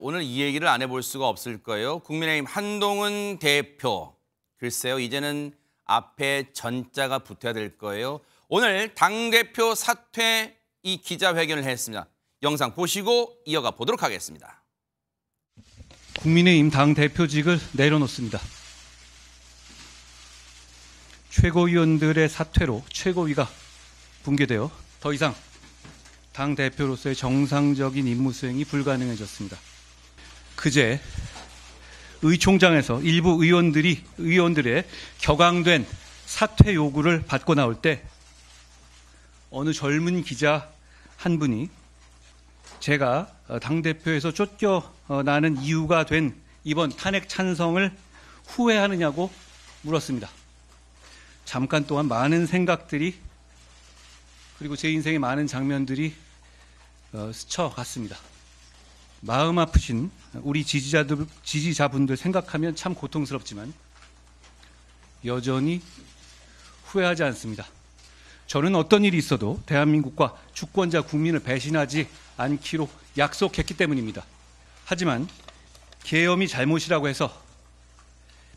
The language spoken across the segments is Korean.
오늘 이 얘기를 안 해볼 수가 없을 거예요. 국민의힘 한동훈 대표. 글쎄요, 이제는 앞에 전자가 붙어야 될 거예요. 오늘 당대표 사퇴 이 기자회견을 했습니다. 영상 보시고 이어가 보도록 하겠습니다. 국민의힘 당대표직을 내려놓습니다. 최고위원들의 사퇴로 최고위가 붕괴되어 더 이상 당대표로서의 정상적인 임무 수행이 불가능해졌습니다. 그제 의총장에서 일부 의원들의 격앙된 사퇴 요구를 받고 나올 때 어느 젊은 기자 한 분이 제가 당대표에서 쫓겨나는 이유가 된 이번 탄핵 찬성을 후회하느냐고 물었습니다. 잠깐 동안 많은 생각들이 그리고 제 인생의 많은 장면들이 스쳐갔습니다. 마음 아프신 우리 지지자분들 생각하면 참 고통스럽지만 여전히 후회하지 않습니다. 저는 어떤 일이 있어도 대한민국과 주권자 국민을 배신하지 않기로 약속했기 때문입니다. 하지만 계엄이 잘못이라고 해서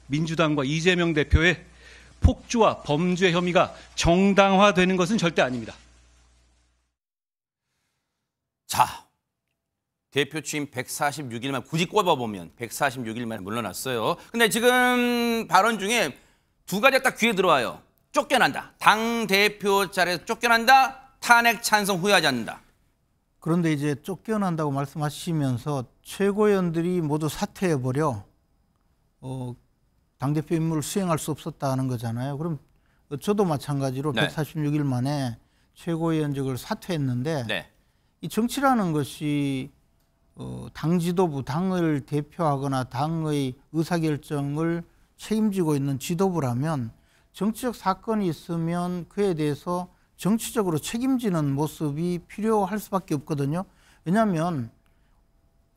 민주당과 이재명 대표의 폭주와 범죄 혐의가 정당화되는 것은 절대 아닙니다. 자, 대표 취임 146일 만에 굳이 꼽아보면 146일 만에 물러났어요. 근데 지금 발언 중에 두 가지가 딱 귀에 들어와요. 쫓겨난다. 당대표 자리에서 쫓겨난다. 탄핵 찬성 후회하지 않는다. 그런데 이제 쫓겨난다고 말씀하시면서 최고위원들이 모두 사퇴해버려 당대표 임무를 수행할 수 없었다는 거잖아요. 그럼 저도 마찬가지로 네. 146일 만에 최고위원직을 사퇴했는데 네. 이 정치라는 것이 당 지도부, 당을 대표하거나 당의 의사결정을 책임지고 있는 지도부라면 정치적 사건이 있으면 그에 대해서 정치적으로 책임지는 모습이 필요할 수밖에 없거든요. 왜냐하면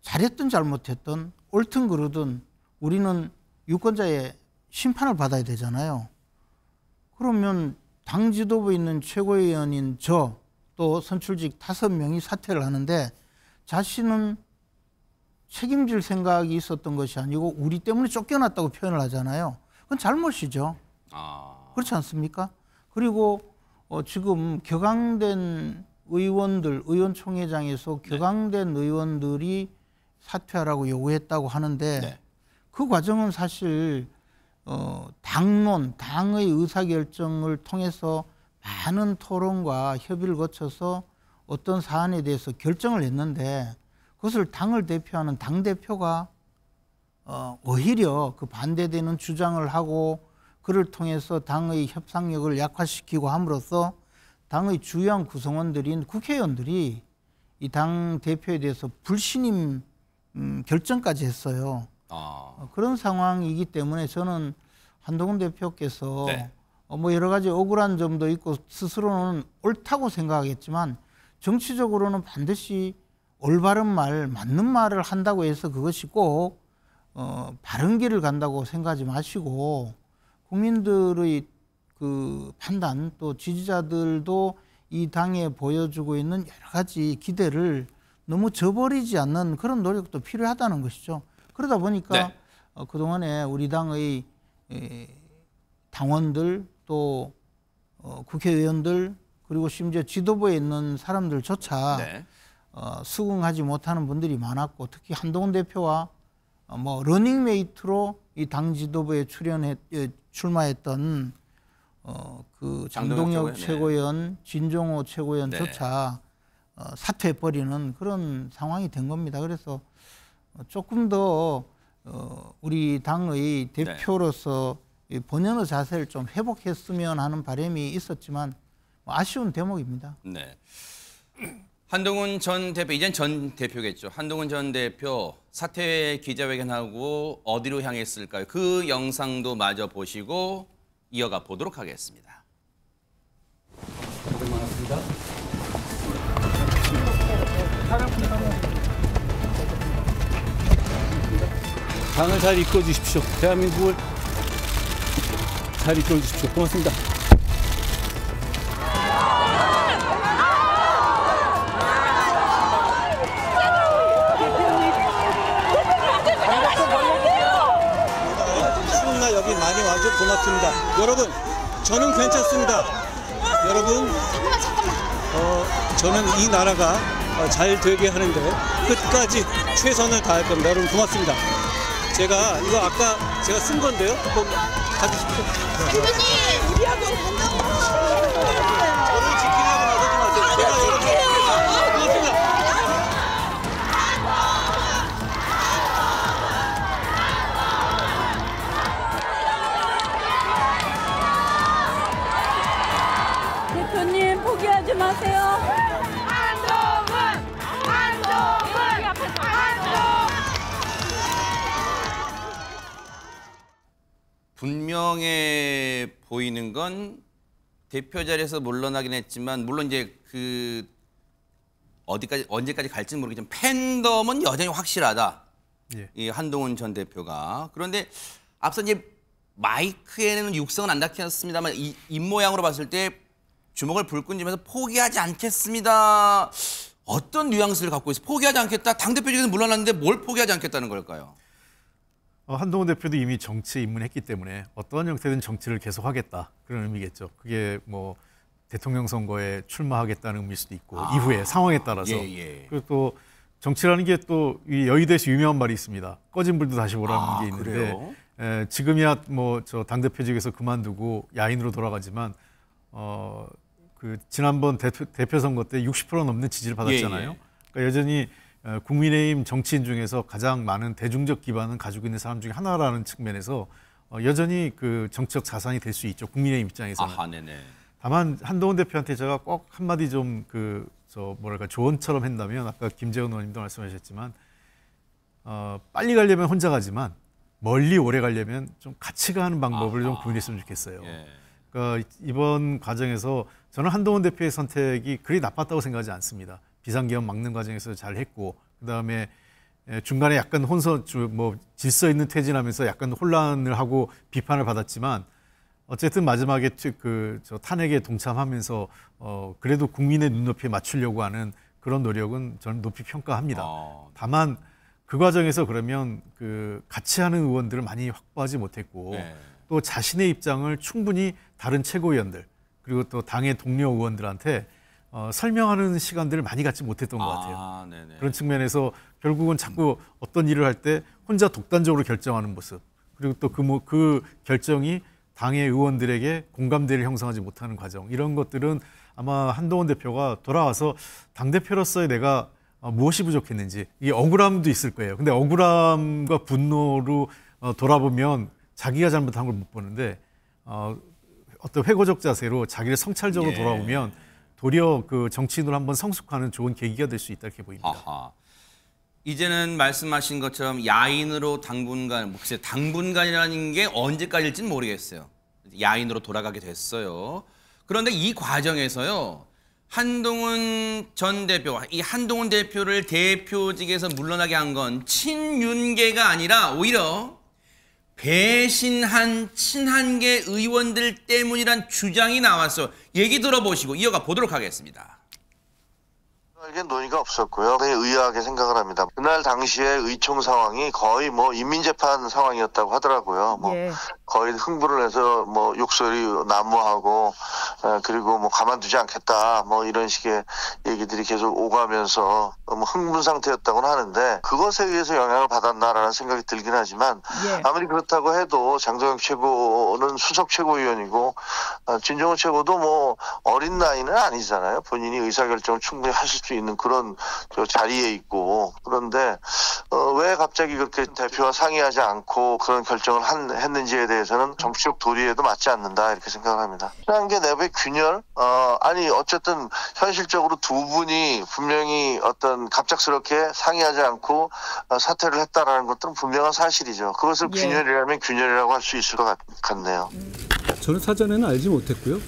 잘했든 잘못했든 옳든 그르든 우리는 유권자의 심판을 받아야 되잖아요. 그러면 당 지도부에 있는 최고위원인 저 또 선출직 5명이 사퇴를 하는데 자신은 책임질 생각이 있었던 것이 아니고 우리 때문에 쫓겨났다고 표현을 하잖아요. 그건 잘못이죠. 그렇지 않습니까? 그리고 지금 격앙된 의원들, 의원총회장에서 격앙된 의원들이 사퇴하라고 요구했다고 하는데 네. 그 과정은 사실 당론, 당의 의사결정을 통해서 많은 토론과 협의를 거쳐서 어떤 사안에 대해서 결정을 했는데 그것을 당을 대표하는 당대표가 오히려 그 반대되는 주장을 하고 그를 통해서 당의 협상력을 약화시키고 함으로써 당의 주요한 구성원들인 국회의원들이 이 당 대표에 대해서 불신임 결정까지 했어요. 그런 상황이기 때문에 저는 한동훈 대표께서 네. 뭐 여러 가지 억울한 점도 있고 스스로는 옳다고 생각하겠지만 정치적으로는 반드시 올바른 말, 맞는 말을 한다고 해서 그것이 꼭 바른 길을 간다고 생각하지 마시고 국민들의 그 판단 또 지지자들도 이 당에 보여주고 있는 여러 가지 기대를 너무 저버리지 않는 그런 노력도 필요하다는 것이죠. 그러다 보니까 네. 그동안에 우리 당의 당원들 또 국회의원들 그리고 심지어 지도부에 있는 사람들조차 네. 수긍하지 못하는 분들이 많았고 특히 한동훈 대표와 뭐 러닝메이트로 이 당 지도부에 출마했던 그 장동혁 최고위원, 진종호 최고위원조차 사퇴해버리는 그런 상황이 된 겁니다. 그래서 조금 더 우리 당의 대표로서 본연의 자세를 좀 회복했으면 하는 바람이 있었지만 아쉬운 대목입니다. 네. 한동훈 전 대표, 이젠 전 대표겠죠. 한동훈 전 대표 사퇴 기자회견하고 어디로 향했을까요? 그 영상도 마저 보시고 이어가 보도록 하겠습니다. 고생 많았습니다. 당을 잘 이끌어 주십시오. 대한민국을 잘 이끌어 주십시오. 고맙습니다. 많이 와줘 고맙습니다. 여러분, 저는 괜찮습니다. 여러분, 저는 이 나라가 잘 되게 하는데 끝까지 최선을 다할 겁니다. 여러분 고맙습니다. 제가 이거 아까 제가 쓴 건데요. 꼭 가지십시오. 대표님, 우리하고 저를 지키려고 나서지 마세요. 제가 여러분 고맙습니다. 대표님 포기하지 마세요. 분명해 보이는 건 대표 자리에서 물러나긴 했지만 물론 이제 그 어디까지 언제까지 갈지는 모르겠지만 팬덤은 여전히 확실하다. 예. 이 한동훈 전 대표가. 그런데 앞서 이제 마이크에는 육성은 안 닿겠습니다만 이 입모양으로 봤을 때 주먹을 불끈 쥐면서 포기하지 않겠습니다. 어떤 뉘앙스를 갖고 있어? 포기하지 않겠다. 당대표 중에서 물러났는데 뭘 포기하지 않겠다는 걸까요? 한동훈 대표도 이미 정치에 입문했기 때문에 어떠한 형태든 정치를 계속하겠다 그런 의미겠죠. 그게 뭐 대통령 선거에 출마하겠다는 의미일 수도 있고 이후에 상황에 따라서. 예. 그리고 또 정치라는 게 또 여의도에서 유명한 말이 있습니다. 꺼진 불도 다시 보라는 게 있는데 지금이야 뭐 저 당대표직에서 그만두고 야인으로 돌아가지만 그 지난번 대표 선거 때 60% 넘는 지지를 받았잖아요. 그러니까 여전히 국민의힘 정치인 중에서 가장 많은 대중적 기반을 가지고 있는 사람 중에 하나라는 측면에서 여전히 그 정치적 자산이 될 수 있죠. 국민의힘 입장에서는. 아하, 네네. 다만 한동훈 대표한테 제가 꼭 한마디 좀 뭐랄까 조언처럼 한다면 아까 김재원 의원님도 말씀하셨지만 빨리 가려면 혼자 가지만 멀리 오래 가려면 좀 같이 가는 방법을 좀 고민했으면 좋겠어요. 예. 그러니까 이번 과정에서 저는 한동훈 대표의 선택이 그리 나빴다고 생각하지 않습니다. 비상계엄 막는 과정에서 잘 했고 그다음에 중간에 약간 질서 있는 퇴진하면서 약간 혼란을 하고 비판을 받았지만 어쨌든 마지막에 저 탄핵에 동참하면서 그래도 국민의 눈높이에 맞추려고 하는 그런 노력은 저는 높이 평가합니다. 다만 그 과정에서 그러면 그 같이 하는 의원들을 많이 확보하지 못했고 또 자신의 입장을 충분히 다른 최고위원들 그리고 또 당의 동료 의원들한테 설명하는 시간들을 많이 갖지 못했던 것 같아요. 네네. 그런 측면에서 결국은 자꾸 어떤 일을 할 때 혼자 독단적으로 결정하는 모습 그리고 또 그 결정이 당의 의원들에게 공감대를 형성하지 못하는 과정 이런 것들은 아마 한동훈 대표가 돌아와서 당대표로서의 내가 무엇이 부족했는지 이 억울함도 있을 거예요. 근데 억울함과 분노로 돌아보면 자기가 잘못한 걸 못 보는데 어떤 회고적 자세로 자기를 성찰적으로 돌아보면 도리어 그 정치인으로 한번 성숙하는 좋은 계기가 될 수 있다 이렇게 보입니다. 아하. 이제는 말씀하신 것처럼 야인으로 당분간, 글쎄 당분간이라는 게 언제까지일지는 모르겠어요. 야인으로 돌아가게 됐어요. 그런데 이 과정에서요. 한동훈 전 대표, 이 한동훈 대표를 대표직에서 물러나게 한 건 친윤계가 아니라 오히려 배신한 친한계 의원들 때문이란 주장이 나왔어. 얘기 들어보시고 이어가 보도록 하겠습니다. 이게 논의가 없었고요. 그냥 의아하게 생각을 합니다. 그날 당시에 의총 상황이 거의 뭐 인민재판 상황이었다고 하더라고요. 거의 흥분을 해서 뭐 욕설이 난무하고 그리고 뭐 가만두지 않겠다 뭐 이런 식의 얘기들이 계속 오가면서 뭐 흥분 상태였다고는 하는데 그것에 의해서 영향을 받았나라는 생각이 들긴 하지만 아무리 그렇다고 해도 장동영 최고는 수석 최고위원이고 진정호 최고도 뭐 어린 나이는 아니잖아요. 본인이 의사결정을 충분히 하실 수 있는 그런 자리에 있고 그런데 왜 갑자기 그렇게 대표와 상의하지 않고 그런 결정을 했는지에 대해서는 정치적 도리에도 맞지 않는다 이렇게 생각을 합니다. 친한계 내부의 균열 아니 어쨌든 현실적으로 두 분이 분명히 어떤 갑작스럽게 상의하지 않고 사퇴를 했다라는 것들은 분명한 사실이죠. 그것을 균열이라면 균열이라고 할 수 있을 것 같네요. 저는 사전에는 알지 못했고요.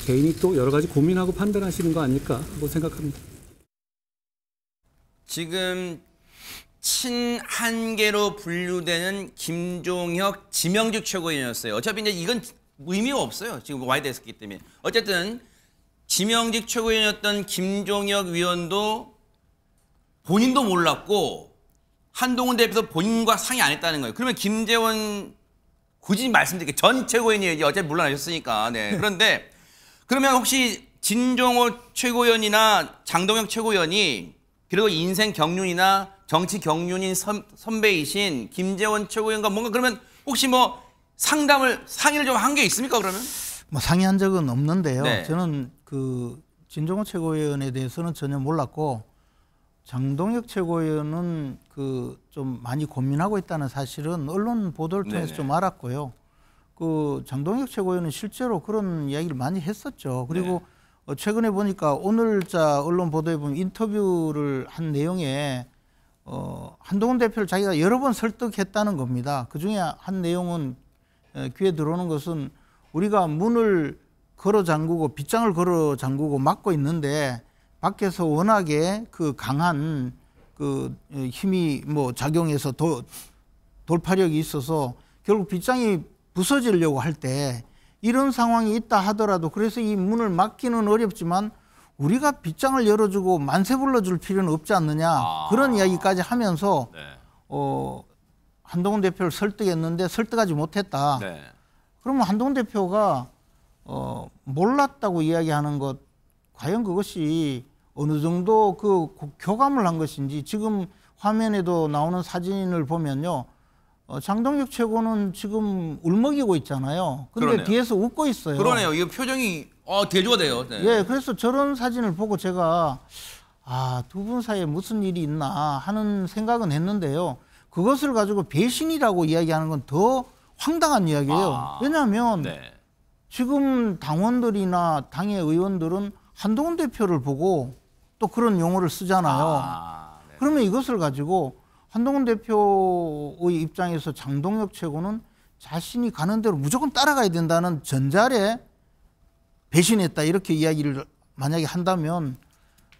개인이 또 여러 가지 고민하고 판단하시는 거 아닐까 하고 생각합니다. 지금 친한계로 분류되는 김종혁 지명직 최고위원이었어요. 어차피 이제 이건 의미가 없어요. 지금 와야 됐었기 때문에. 어쨌든 지명직 최고위원이었던 김종혁 위원도 본인도 몰랐고 한동훈 대표도 본인과 상의 안 했다는 거예요. 그러면 김재원 굳이 말씀드릴게요. 전 최고위원이 어차피 물러나셨으니까. 네. 그런데 그러면 혹시 진종호 최고위원이나 장동혁 최고위원이 그리고 인생 경륜이나 정치 경륜인 선배이신 김재원 최고위원과 뭔가 그러면 혹시 뭐 상의를 좀 한 게 있습니까 그러면? 뭐 상의한 적은 없는데요. 네. 저는 그 진종호 최고위원에 대해서는 전혀 몰랐고 장동혁 최고위원은 그 좀 많이 고민하고 있다는 사실은 언론 보도를 통해서 네네. 좀 알았고요. 그 장동혁 최고위원은 실제로 그런 이야기를 많이 했었죠. 그리고 최근에 보니까 오늘자 언론 보도에 보면 인터뷰를 한 내용에 한동훈 대표를 자기가 여러 번 설득했다는 겁니다. 그 중에 한 내용은 귀에 들어오는 것은 우리가 문을 걸어 잠그고 빗장을 걸어 잠그고 막고 있는데 밖에서 워낙에 그 강한 그 힘이 뭐 작용해서 돌파력이 있어서 결국 빗장이 부서지려고 할 때 이런 상황이 있다 하더라도 그래서 이 문을 막기는 어렵지만 우리가 빗장을 열어주고 만세 불러줄 필요는 없지 않느냐 그런 이야기까지 하면서 네. 한동훈 대표를 설득했는데 설득하지 못했다. 네. 그러면 한동훈 대표가 몰랐다고 이야기하는 것 과연 그것이 어느 정도 그 교감을 한 것인지 지금 화면에도 나오는 사진을 보면요. 장동혁 최고는 지금 울먹이고 있잖아요. 근데 그러네요. 뒤에서 웃고 있어요. 그러네요. 이거 표정이 대조가 돼요. 네. 예, 그래서 저런 사진을 보고 제가 두 분 사이에 무슨 일이 있나 하는 생각은 했는데요. 그것을 가지고 배신이라고 이야기하는 건 더 황당한 이야기예요. 왜냐하면 네. 지금 당원들이나 당의 의원들은 한동훈 대표를 보고 또 그런 용어를 쓰잖아요. 네. 그러면 이것을 가지고 한동훈 대표의 입장에서 장동혁 최고는 자신이 가는 대로 무조건 따라가야 된다는 전잘에 배신했다 이렇게 이야기를 만약에 한다면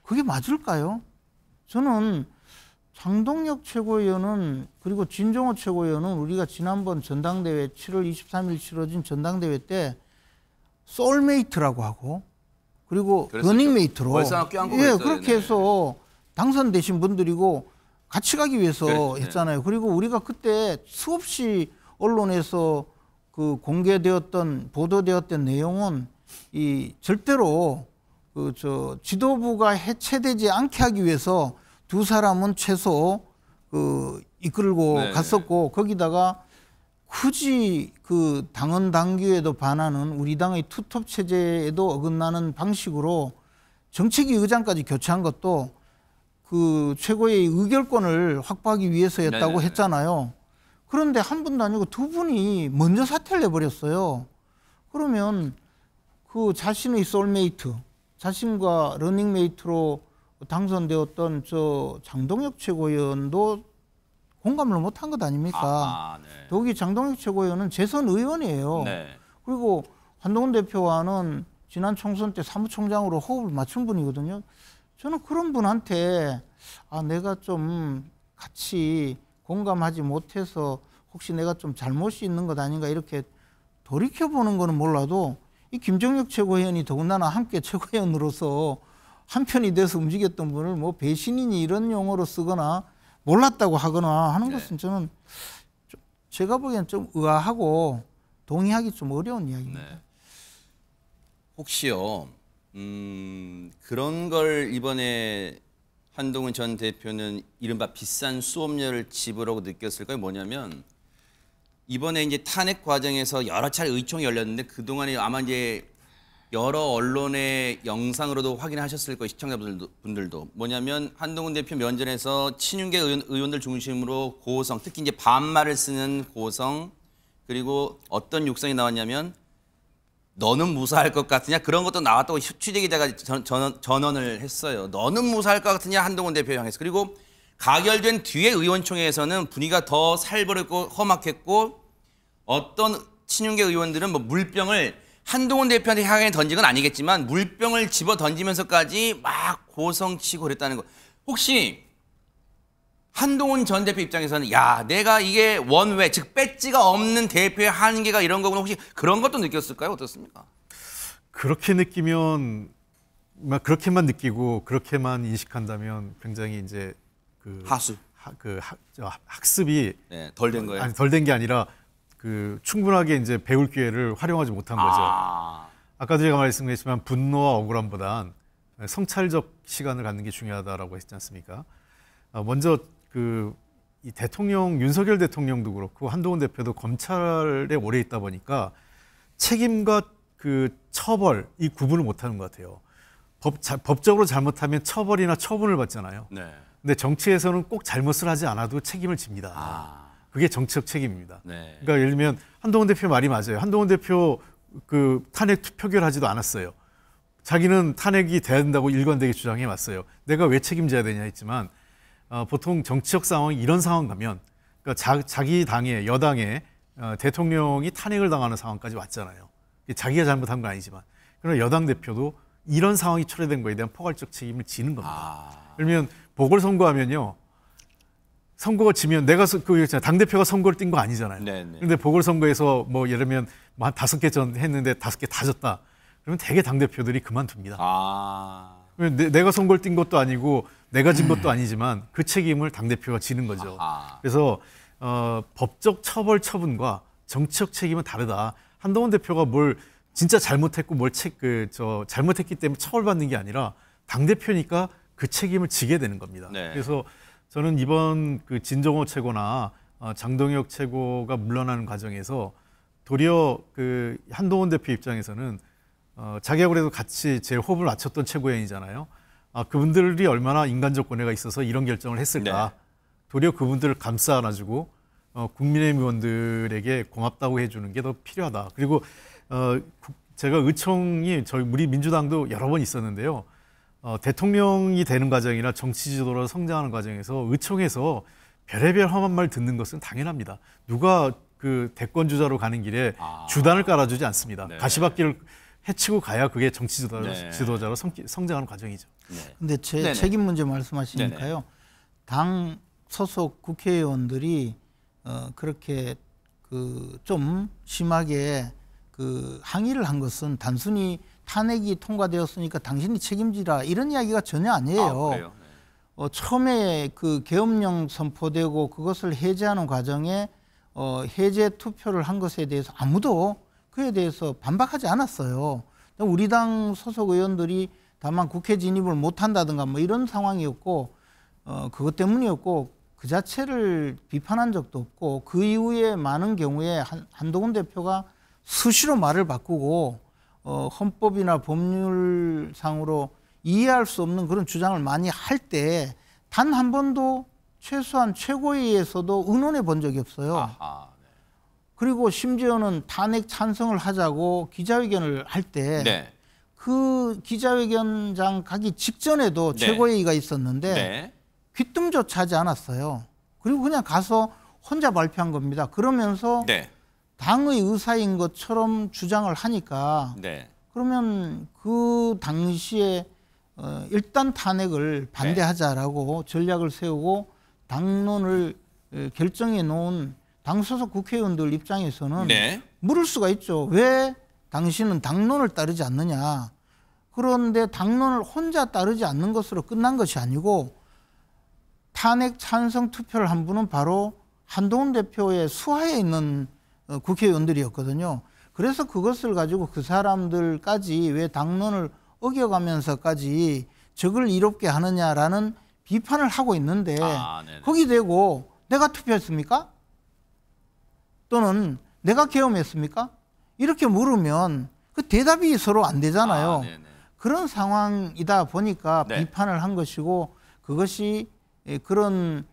그게 맞을까요? 저는 장동혁 최고위원은 그리고 진종호 최고위원은 우리가 지난번 전당대회 7월 23일 치러진 전당대회 때 소울메이트라고 하고 그리고 그랬었죠. 러닝메이트로 벌써 하나 껴안고 예, 그랬어요. 그렇게 네. 해서 당선되신 분들이고 같이 가기 위해서 그래, 했잖아요. 그리고 우리가 그때 수없이 언론에서 그 공개되었던 보도되었던 내용은 이 절대로 그 지도부가 해체되지 않게 하기 위해서 두 사람은 최소 그 이끌고 네. 갔었고 거기다가 굳이 그 당헌 당규에도 반하는 우리 당의 투톱 체제에도 어긋나는 방식으로 정책위 의장까지 교체한 것도 그 최고의 의결권을 확보하기 위해서였다고 네네네. 했잖아요. 그런데 한 분도 아니고 두 분이 먼저 사퇴를 해버렸어요. 그러면 그 자신의 소울메이트, 자신과 러닝메이트로 당선되었던 저 장동혁 최고위원도 공감을 못한 것 아닙니까? 네. 더욱이 장동혁 최고위원은 재선 의원이에요. 네. 그리고 한동훈 대표와는 지난 총선 때 사무총장으로 호흡을 맞춘 분이거든요. 저는 그런 분한테 내가 좀 같이 공감하지 못해서 혹시 내가 좀 잘못이 있는 것 아닌가 이렇게 돌이켜보는 거는 몰라도 이 김정혁 최고위원이 더군다나 함께 최고위원으로서 한편이 돼서 움직였던 분을 뭐 배신이니 이런 용어로 쓰거나 몰랐다고 하거나 하는 것은 저는 제가 보기엔 좀 의아하고 동의하기 좀 어려운 이야기입니다. 네. 혹시요 그런 걸 이번에 한동훈 전 대표는 이른바 비싼 수업료를 지불하고 느꼈을까요? 뭐냐면 이번에 이제 탄핵 과정에서 여러 차례 의총이 열렸는데 그동안에 아마 이제 여러 언론의 영상으로도 확인하셨을 거예요. 시청자분들도. 뭐냐면 한동훈 대표 면전에서 친윤계 의원들 중심으로 고성, 특히 이제 반말을 쓰는 고성, 그리고 어떤 육성이 나왔냐면 너는 무사할 것 같으냐 그런 것도 나왔다고 취재기자가 전언을 했어요. 너는 무사할 것 같으냐 한동훈 대표 향해서. 그리고 가결된 뒤에 의원총회에서는 분위기가 더 살벌했고 험악했고 어떤 친윤계 의원들은 뭐 물병을 한동훈 대표한테 향해 던진 건 아니겠지만 물병을 집어 던지면서까지 막 고성치고 그랬다는 거. 혹시 한동훈 전 대표 입장에서는 야 내가 이게 원외 즉 배지가 없는 대표의 한계가 이런 거구나 혹시 그런 것도 느꼈을까요? 어떻습니까? 그렇게 느끼면 그렇게만 느끼고 그렇게만 인식한다면 굉장히 이제 그 하수 학습이 덜 된 거예요. 덜 된 게 아니라 그 충분하게 이제 배울 기회를 활용하지 못한 거죠. 아까도 제가 말씀드렸지만 분노와 억울함보단 성찰적 시간을 갖는 게 중요하다라고 했지 않습니까? 먼저 이 대통령 윤석열 대통령도 그렇고 한동훈 대표도 검찰에 오래 있다 보니까 책임과 그 처벌 이 구분을 못하는 것 같아요. 법적으로 잘못하면 처벌이나 처분을 받잖아요. 네. 근데 정치에서는 꼭 잘못을 하지 않아도 책임을 집니다. 그게 정치적 책임입니다. 네. 그러니까 예를 들면 한동훈 대표 말이 맞아요. 한동훈 대표 그 탄핵 표결하지도 않았어요. 자기는 탄핵이 돼야 된다고 일관되게 주장해 왔어요. 내가 왜 책임져야 되냐 했지만 보통 정치적 상황이 이런 상황 가면 그러니까 자기 당의 여당의 대통령이 탄핵을 당하는 상황까지 왔잖아요. 자기가 잘못한 건 아니지만 그러나 여당 대표도 이런 상황이 초래된 거에 대한 포괄적 책임을 지는 겁니다. 그러면 보궐선거하면요. 선거가 지면 내가 당대표가 선거를 뛴 거 아니잖아요. 그런데 보궐선거에서 뭐 예를 들면 뭐 한 5개 전 했는데 5개 다 졌다. 그러면 대개 당대표들이 그만둡니다. 내가 선거를 뛴 것도 아니고 내가 진 것도 아니지만 그 책임을 당대표가 지는 거죠. 그래서 법적 처벌 처분과 정치적 책임은 다르다. 한동훈 대표가 뭘 진짜 잘못했고 잘못했기 때문에 처벌받는 게 아니라 당대표니까 그 책임을 지게 되는 겁니다. 네. 그래서 저는 이번 그 진정호 최고나 장동혁 최고가 물러나는 과정에서 도리어 그 한동훈 대표 입장에서는 자기가 그래도 같이 제일 호흡을 맞췄던 최고위원이잖아요. 그분들이 얼마나 인간적 고뇌가 있어서 이런 결정을 했을까. 네. 도리어 그분들을 감싸 안아주고 국민의힘 의원들에게 고맙다고 해주는 게 더 필요하다. 그리고 제가 의총이 우리 민주당도 여러 번 있었는데요. 대통령이 되는 과정이나 정치 지도로 성장하는 과정에서 의총에서 별의별 험한 말 듣는 것은 당연합니다. 누가 그 대권 주자로 가는 길에 주단을 깔아주지 않습니다. 네. 가시밭길을 헤치고 가야 그게 정치 네. 지도자로 성장하는 과정이죠. 근데 네네. 책임 문제 말씀하시니까요. 네네. 당 소속 국회의원들이 그렇게 좀 심하게 항의를 한 것은 단순히 탄핵이 통과되었으니까 당신이 책임지라 이런 이야기가 전혀 아니에요. 그래요? 네. 처음에 그 계엄령 선포되고 그것을 해제하는 과정에 해제 투표를 한 것에 대해서 아무도 그에 대해서 반박하지 않았어요. 우리 당 소속 의원들이 다만 국회 진입을 못한다든가 뭐 이런 상황이었고 그것 때문이었고 그 자체를 비판한 적도 없고 그 이후에 많은 경우에 한동훈 대표가 수시로 말을 바꾸고 헌법이나 법률상으로 이해할 수 없는 그런 주장을 많이 할 때 단 한 번도 최소한 최고위에서도 의논해 본 적이 없어요. 네. 그리고 심지어는 탄핵 찬성을 하자고 기자회견을 할 때 그 기자회견장 가기 직전에도 네. 최고회의가 있었는데 네. 귀뜸조차 하지 않았어요. 그리고 그냥 가서 혼자 발표한 겁니다. 그러면서 네. 당의 의사인 것처럼 주장을 하니까 네. 그러면 그 당시에 일단 탄핵을 반대하자라고 전략을 세우고 당론을 결정해 놓은 당 소속 국회의원들 입장에서는 네. 물을 수가 있죠. 왜 당신은 당론을 따르지 않느냐. 그런데 당론을 혼자 따르지 않는 것으로 끝난 것이 아니고 탄핵 찬성 투표를 한 분은 바로 한동훈 대표의 수하에 있는 국회의원들이었거든요. 그래서 그것을 가지고 그 사람들까지 왜 당론을 어겨가면서까지 적을 이롭게 하느냐라는 비판을 하고 있는데 거기 대고 내가 투표했습니까? 또는 내가 계엄했습니까? 이렇게 물으면 그 대답이 서로 안 되잖아요. 그런 상황이다 보니까 비판을 한 것이고 그것이 그런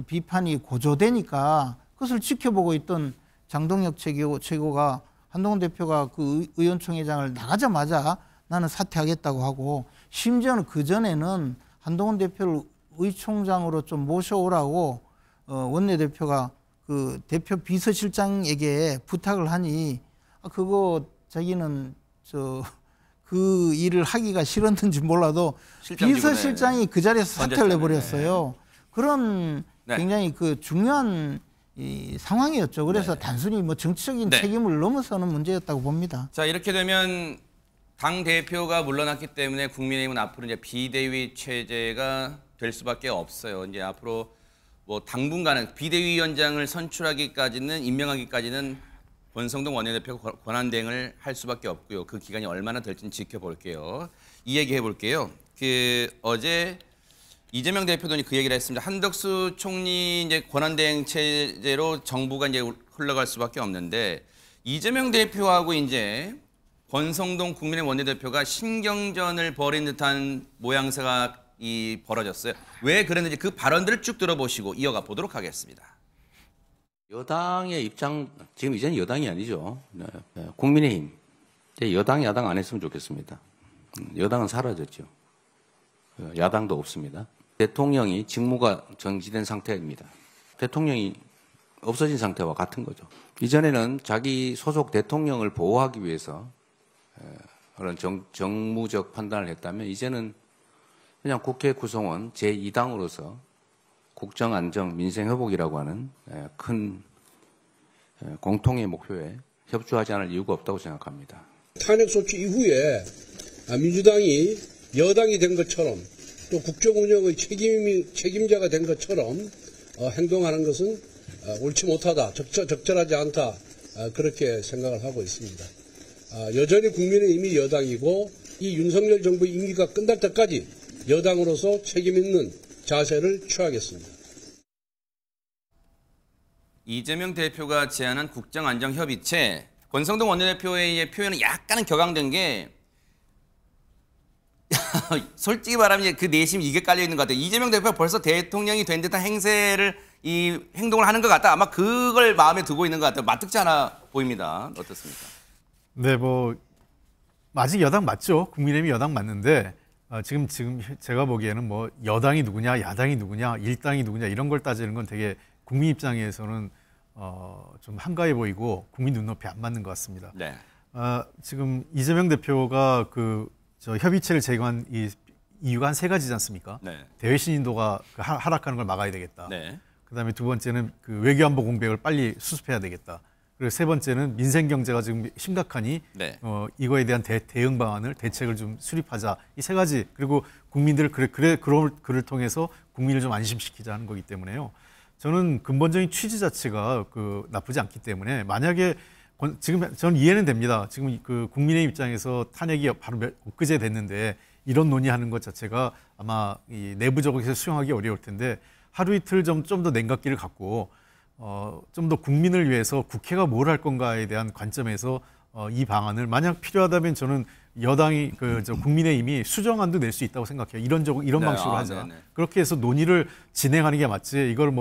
비판이 고조되니까 그것을 지켜보고 있던 장동혁 최고가 한동훈 대표가 그 의원총회장을 나가자마자 나는 사퇴하겠다고 하고 심지어는 그전에는 한동훈 대표를 의총장으로 좀 모셔오라고 원내대표가 그 대표 비서실장에게 부탁을 하니 그거 자기는 그 일을 하기가 싫었는지 몰라도 비서실장이 그 자리에서 사퇴를 해버렸어요. 그런 굉장히 그 중요한 이 상황이었죠. 그래서 단순히 뭐 정치적인 책임을 넘어서는 문제였다고 봅니다. 자, 이렇게 되면 당 대표가 물러났기 때문에 국민의힘은 앞으로 이제 비대위 체제가 될 수밖에 없어요. 이제 앞으로 뭐 당분간은 비대위원장을 선출하기까지는 임명하기까지는 권성동 원내대표가 권한대행을 할 수밖에 없고요. 그 기간이 얼마나 될지는 지켜볼게요. 이 얘기 해볼게요. 어제 이재명 대표도 그 얘기를 했습니다. 한덕수 총리 이제 권한대행 체제로 정부가 이제 흘러갈 수밖에 없는데 이재명 대표하고 이제 권성동 국민의힘 원내대표가 신경전을 벌인 듯한 모양새가 벌어졌어요. 왜 그랬는지 그 발언들을 쭉 들어보시고 이어가 보도록 하겠습니다. 여당의 입장, 지금 이제는 여당이 아니죠. 국민의힘. 이제 여당, 야당 안 했으면 좋겠습니다. 여당은 사라졌죠. 야당도 없습니다. 대통령이 직무가 정지된 상태입니다. 대통령이 없어진 상태와 같은 거죠. 이전에는 자기 소속 대통령을 보호하기 위해서 그런 정무적 판단을 했다면 이제는 그냥 국회 구성원 제2당으로서 국정 안정, 민생 회복이라고 하는 큰 공통의 목표에 협조하지 않을 이유가 없다고 생각합니다. 탄핵 소추 이후에 민주당이 여당이 된 것처럼 또 국정 운영의 책임자가 된 것처럼 행동하는 것은 옳지 못하다, 적절하지 않다, 그렇게 생각을 하고 있습니다. 여전히 국민의힘이 여당이고 이 윤석열 정부 임기가 끝날 때까지 여당으로서 책임 있는 자세를 취하겠습니다. 이재명 대표가 제안한 국정안정협의체, 권성동 원내대표의 표현은 약간은 격앙된 게 솔직히 말하면 그 내심이 이게 깔려 있는 것 같아요. 이재명 대표가 벌써 대통령이 된 듯한 행동을 하는 것 같다. 아마 그걸 마음에 두고 있는 것 같아요. 마뜩지 않아 보입니다. 어떻습니까? 네, 아직 여당 맞죠. 국민의힘이 여당 맞는데 지금 제가 보기에는 여당이 누구냐, 야당이 누구냐, 일당이 누구냐 이런 걸 따지는 건 되게 국민 입장에서는 좀 한가해 보이고 국민 눈높이 안 맞는 것 같습니다. 네. 지금 이재명 대표가 협의체를 제거한 이유가 한 3가지지 않습니까? 네. 대외 신인도가 하락하는 걸 막아야 되겠다. 네. 그다음에 2번째는 외교안보 공백을 빨리 수습해야 되겠다. 그리고 3번째는 민생 경제가 지금 심각하니 네. 이거에 대한 대응 방안을 대책을 좀 수립하자. 이 3가지. 그리고 국민들을 그를 통해서 국민을 좀 안심시키자 하는 거기 때문에요. 저는 근본적인 취지 자체가 나쁘지 않기 때문에 만약에 지금 저는 이해는 됩니다. 지금 국민의 입장에서 탄핵이 바로 엊그제 됐는데 이런 논의하는 것 자체가 아마 내부적으로 해서 수용하기 어려울 텐데 하루 이틀 좀 더 냉각기를 갖고 좀 더 국민을 위해서 국회가 뭘 할 건가에 대한 관점에서 이 방안을 만약 필요하다면 저는 여당이 국민의힘이 수정안도 낼 수 있다고 생각해요. 이런 네, 방식으로 하자. 네네. 그렇게 해서 논의를 진행하는 게 맞지. 이걸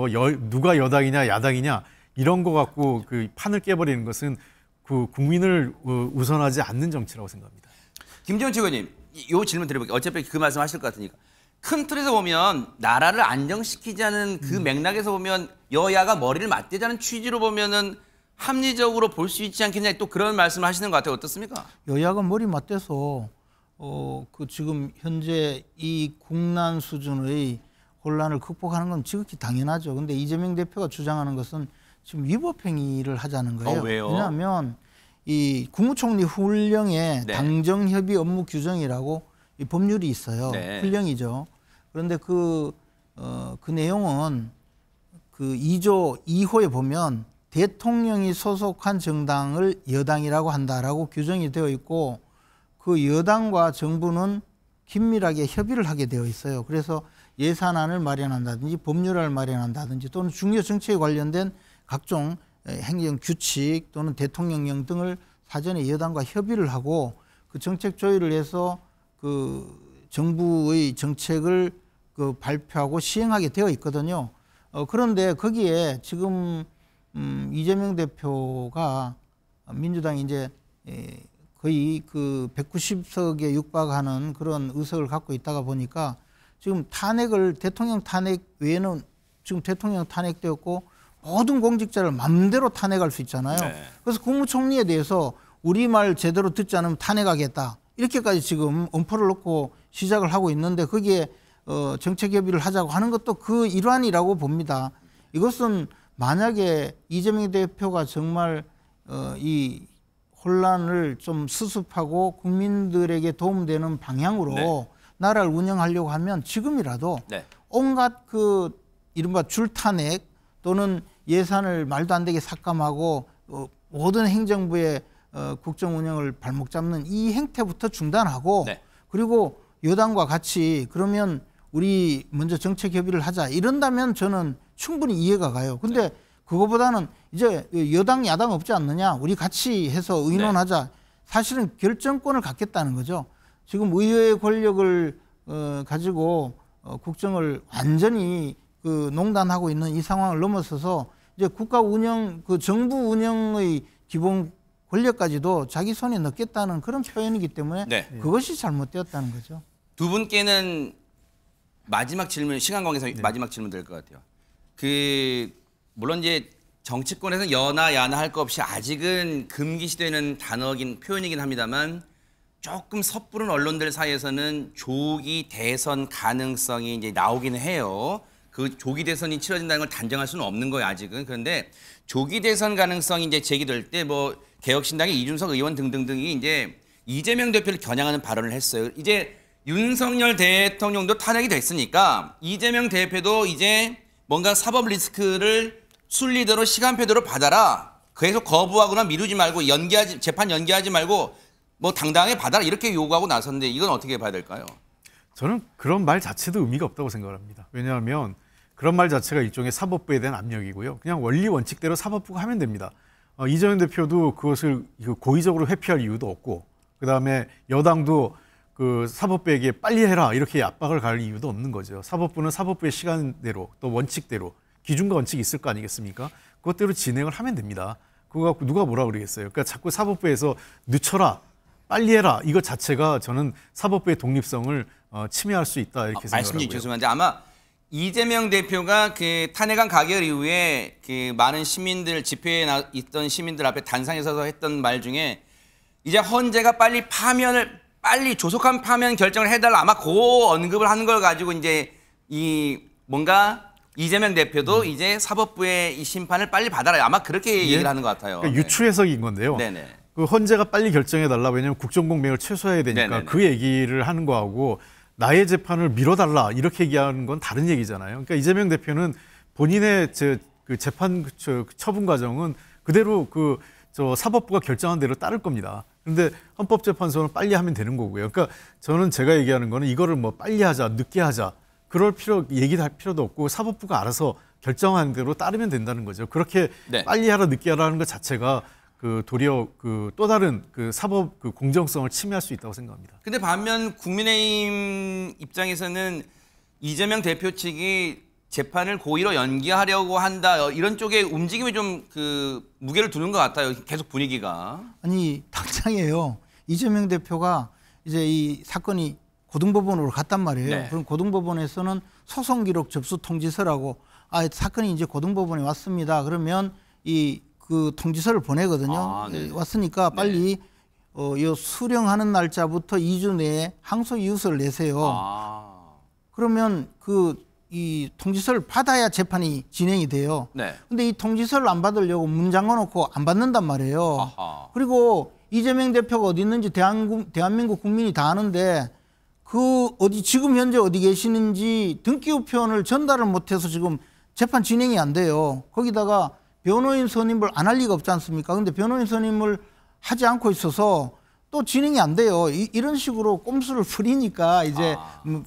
누가 여당이냐 야당이냐 이런 거 갖고 판을 깨버리는 것은 국민을 우선하지 않는 정치라고 생각합니다. 김재원 최고님, 이 질문 드려볼게요. 어차피 그 말씀 하실 것 같으니까. 큰 틀에서 보면 나라를 안정시키자는 그 맥락에서 보면 여야가 머리를 맞대자는 취지로 보면은 합리적으로 볼 수 있지 않겠냐 또 그런 말씀을 하시는 것 같아요. 어떻습니까? 여야가 머리 맞대서 지금 현재 이 국난 수준의 혼란을 극복하는 건 지극히 당연하죠. 근데 이재명 대표가 주장하는 것은 지금 위법 행위를 하자는 거예요. 왜요? 왜냐하면 이 국무총리 훈령에 네. 당정협의 업무 규정이라고 이 법률이 있어요. 네. 훈령이죠. 그런데 그 내용은 2조 2호에 보면 대통령이 소속한 정당을 여당이라고 한다라고 규정이 되어 있고 그 여당과 정부는 긴밀하게 협의를 하게 되어 있어요. 그래서 예산안을 마련한다든지 법률을 마련한다든지 또는 중요 정책에 관련된 각종 행정 규칙 또는 대통령령 등을 사전에 여당과 협의를 하고 그 정책 조율을 해서 정부의 정책을 발표하고 시행하게 되어 있거든요. 그런데 거기에 지금 이재명 대표가 민주당이 이제 거의 190석에 육박하는 그런 의석을 갖고 있다가 보니까 지금 대통령 탄핵 외에는 지금 대통령 탄핵되었고 모든 공직자를 마음대로 탄핵할 수 있잖아요. 네. 그래서 국무총리에 대해서 우리 말 제대로 듣지 않으면 탄핵하겠다. 이렇게까지 지금 엄포를 놓고 시작을 하고 있는데 거기에 정책 협의를 하자고 하는 것도 그 일환이라고 봅니다. 이것은 만약에 이재명 대표가 정말 이 혼란을 좀 수습하고 국민들에게 도움되는 방향으로 네. 나라를 운영하려고 하면 지금이라도 네. 온갖 이른바 줄탄핵 또는 예산을 말도 안 되게 삭감하고 모든 행정부의 국정 운영을 발목 잡는 이 행태부터 중단하고 네. 그리고 여당과 같이 그러면 우리 먼저 정책 협의를 하자 이런다면 저는 충분히 이해가 가요. 근데 그거보다는 이제 여당 야당 없지 않느냐 우리 같이 해서 의논하자. 사실은 결정권을 갖겠다는 거죠. 지금 의회의 권력을 가지고 국정을 완전히 그 농단하고 있는 이 상황을 넘어서서 이제 국가 운영, 그 정부 운영의 기본 권력까지도 자기 손에 넣겠다는 그런 표현이기 때문에 네. 그것이 잘못되었다는 거죠. 두 분께는 마지막 질문, 시간 관계상 마지막 질문 될 것 같아요. 물론 이제 정치권에서는 여나 야나 할 거 없이 아직은 금기시되는 단어긴 표현이긴 합니다만 조금 섣부른 언론들 사이에서는 조기 대선 가능성이 이제 나오기는 해요. 그 조기 대선이 치러진다는 걸 단정할 수는 없는 거예요, 아직은. 그런데 조기 대선 가능성이 이제 제기될 때 뭐 개혁신당의 이준석 의원 등등등이 이제 이재명 대표를 겨냥하는 발언을 했어요. 이제 윤석열 대통령도 탄핵이 됐으니까 이재명 대표도 이제 뭔가 사법 리스크를 순리대로 시간표대로 받아라. 계속 거부하거나 미루지 말고 재판 연기하지 말고 뭐 당당하게 받아라 이렇게 요구하고 나섰는데 이건 어떻게 봐야 될까요? 저는 그런 말 자체도 의미가 없다고 생각을 합니다. 왜냐하면 그런 말 자체가 일종의 사법부에 대한 압력이고요. 그냥 원리 원칙대로 사법부가 하면 됩니다. 이재명 대표도 그것을 고의적으로 회피할 이유도 없고 그다음에 여당도 그 사법부에게 빨리 해라 이렇게 압박을 가할 이유도 없는 거죠. 사법부는 사법부의 시간대로 또 원칙대로 기준과 원칙이 있을 거 아니겠습니까? 그것대로 진행을 하면 됩니다. 그거 갖고 누가 뭐라 그러겠어요. 그러니까 자꾸 사법부에서 늦춰라, 빨리 해라 이것 자체가 저는 사법부의 독립성을 침해할 수 있다 이렇게 생각하고요. 말씀 죄송한데 아마 이재명 대표가 그 탄핵안 가결 이후에 그 많은 시민들 집회에 있던 시민들 앞에 단상에 서서 했던 말 중에 이제 헌재가 빨리 조속한 파면 결정을 해달라 아마 그 언급을 하는 걸 가지고 이제 이 뭔가 이재명 대표도 이제 사법부의 이 심판을 빨리 받아라 아마 그렇게 얘기를 하는 것 같아요. 그러니까 유추해석인 건데요. 네네. 그 헌재가 빨리 결정해달라 왜냐하면 국정공백을 최소화해야 되니까 네네네. 그 얘기를 하는 거하고 나의 재판을 미뤄달라 이렇게 얘기하는 건 다른 얘기잖아요. 그러니까 이재명 대표는 본인의 그 재판 처분 과정은 그대로 사법부가 결정한 대로 따를 겁니다. 그런데 헌법재판소는 빨리 하면 되는 거고요. 그러니까 저는 제가 얘기하는 거는 이거를 뭐 빨리 하자, 늦게 하자 얘기할 필요도 없고 사법부가 알아서 결정한 대로 따르면 된다는 거죠. 그렇게 네. 빨리 하라, 늦게 하라는 것 자체가 도리어 또 다른 사법 공정성을 침해할 수 있다고 생각합니다. 근데 반면 국민의힘 입장에서는 이재명 대표 측이 재판을 고의로 연기하려고 한다 이런 쪽에 움직임이 좀 무게를 두는 것 같아요. 계속 분위기가. 아니 당장이에요. 이재명 대표가 이제 이 사건이 고등법원으로 갔단 말이에요. 네. 그럼 고등법원에서는 소송 기록 접수 통지서라고 사건이 이제 고등법원에 왔습니다. 그러면 그 통지서를 보내거든요. 네. 왔으니까 빨리 요 수령하는 날짜부터 2주 내에 항소 이유서를 내세요. 그러면 이 통지서를 받아야 재판이 진행이 돼요. 네. 근데 이 통지서를 안 받으려고 문 잠궈 놓고 안 받는단 말이에요. 아하. 그리고 이재명 대표가 어디 있는지 대한민국 국민이 다 아는데 지금 현재 어디 계시는지 등기우편을 전달을 못해서 지금 재판 진행이 안 돼요. 거기다가 변호인 선임을 안 할 리가 없지 않습니까? 근데 변호인 선임을 하지 않고 있어서 또 진행이 안 돼요. 이런 식으로 꼼수를 부리니까 이제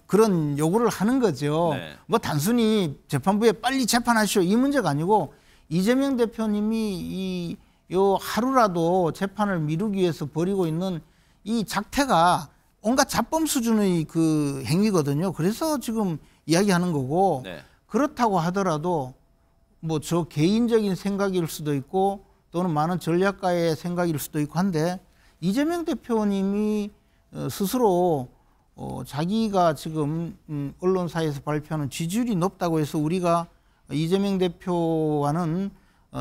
그런 요구를 하는 거죠. 네. 뭐 단순히 재판부에 빨리 재판하시오 이 문제가 아니고 이재명 대표님이 요 하루라도 재판을 미루기 위해서 벌이고 있는 이 작태가 온갖 자범 수준의 그 행위거든요. 그래서 지금 이야기하는 거고 네. 그렇다고 하더라도 뭐 저 개인적인 생각일 수도 있고 또는 많은 전략가의 생각일 수도 있고 한데 이재명 대표님이 스스로 자기가 지금 언론사에서 발표하는 지지율이 높다고 해서 우리가 이재명 대표와는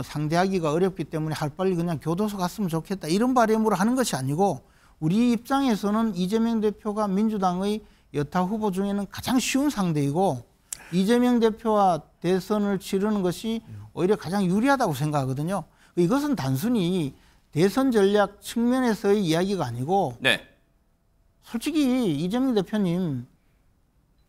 상대하기가 어렵기 때문에 하루빨리 그냥 교도소 갔으면 좋겠다 이런 바람으로 하는 것이 아니고 우리 입장에서는 이재명 대표가 민주당의 여타 후보 중에는 가장 쉬운 상대이고 이재명 대표와 대선을 치르는 것이 오히려 가장 유리하다고 생각하거든요. 이것은 단순히 대선 전략 측면에서의 이야기가 아니고 네. 솔직히 이재명 대표님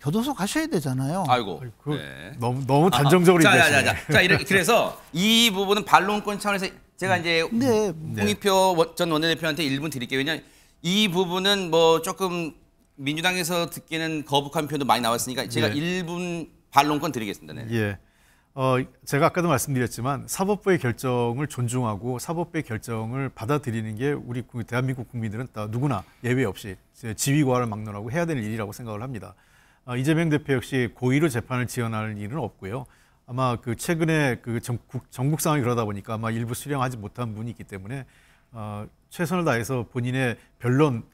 교도소 가셔야 되잖아요. 아이고. 그 네. 너무 단정적으로 얘기하시네요. 자, 그래서 이 부분은 반론권 차원에서 제가 이제 근데 홍익표 전 원내대표한테 1분 드릴게요. 왜냐하면 이 부분은 뭐 조금 민주당에서 듣기는 거북한 표현도 많이 나왔으니까 제가 1분 반론권 드리겠습니다. 네. 예. 제가 아까도 말씀드렸지만 사법부의 결정을 존중하고 사법부의 결정을 받아들이는 게 우리 대한민국 국민들은 다 누구나 예외 없이 지위고하를 막론하고 해야 될 일이라고 생각을 합니다. 이재명 대표 역시 고의로 재판을 지연할 일은 없고요. 아마 그 최근에 그 전국 상황이 그러다 보니까 아마 일부 수령하지 못한 분이 있기 때문에 최선을 다해서 본인의 변론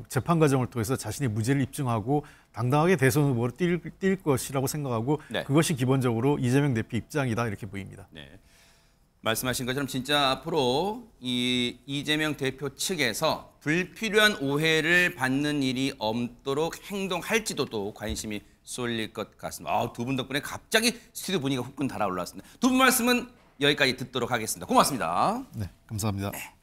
재판 과정을 통해서 자신의 무죄를 입증하고 당당하게 대선 후보로 뛸 것이라고 생각하고 네. 그것이 기본적으로 이재명 대표 입장이다 이렇게 보입니다. 네. 말씀하신 것처럼 진짜 앞으로 이 이재명 대표 측에서 불필요한 오해를 받는 일이 없도록 행동할지도 또 관심이 쏠릴 것 같습니다. 두 분 덕분에 갑자기 스튜디오 분위기가 후끈 달아올랐습니다. 두 분 말씀은 여기까지 듣도록 하겠습니다. 고맙습니다. 네, 감사합니다. 네.